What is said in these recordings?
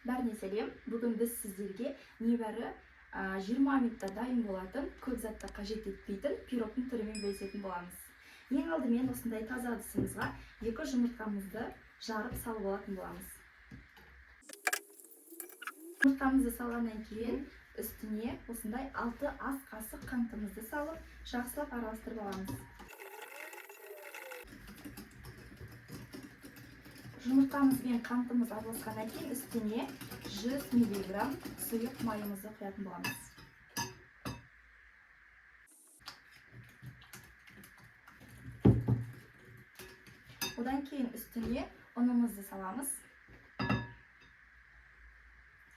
Бәріне сәлем. Бүгін біз сіздерге небәрі 20 минутта дайын болатын, көп затты қажет етпейтін пирогтың түрімен бөлісетін боламыз. Ең алдымен осындай таза ыдысымызға 2 жұмыртқамызды жарып салып алатын боламыз. Жұмыртқамызды салғаннан кейін үстіне осындай 6 ас қасық қантымызды салып, жақсылап араластырып аламыз. Жұмыртқамыз бен қантымыз араласқаннан кейін үстіне 100 мг сұйық майымызды құятын боламыз. Одан кейін үстіне ұнымызды саламыз.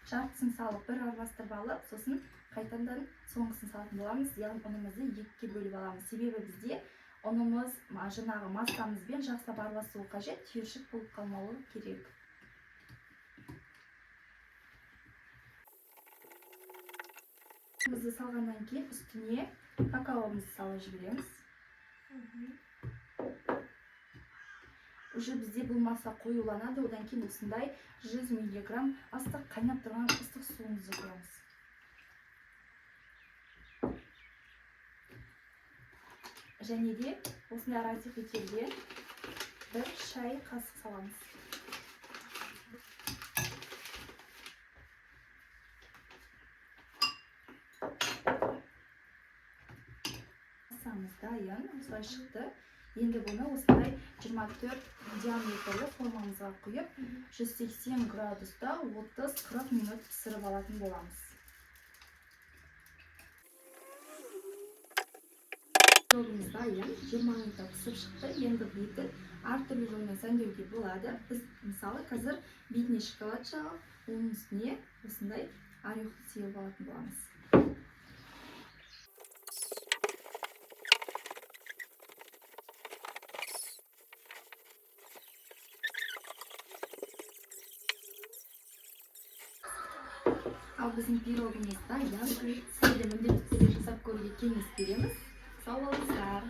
Жартысын салып, бір араластырып алып, сосын қайтадан соңғысын салатын боламыз. Яғни ұнымызды екіге бөліп аламыз. Себебі бізде ұнымыз жаңағы массамызбен жақсылап араласуы қажет, түйіршік болып қалмауы керек. Ұнымызды салғаннан кейін үстіне какаомызды салып жібереміз. Уже бізде болмаса қоюланады, одан кейін осындай 100 мг ыстық қайнап тұрған ыстық суымызды құямыз. Және де осындай радиофильтерге 1 шай қасық саламыз. Массамыз дайын, осылай шықты. Енді бұны осындай 24 диаметрлі формамызға құйып, 180 градуста 30-40 минут пісіріп алатын боламыз. Пирогымыз дайын, 20 минутта пісіп шықты. Енді бетін әртүрлі жолмен сәндеуге болады. Біз мысалы қазір бетіне шоколад жағып, оның үстіне осындай орех сеуіп алатын боламыз. Ал біздің пирогымыз дайын. Сізге міндетті түрде жасап көруге кеңес береміз. Сау болыңыздар.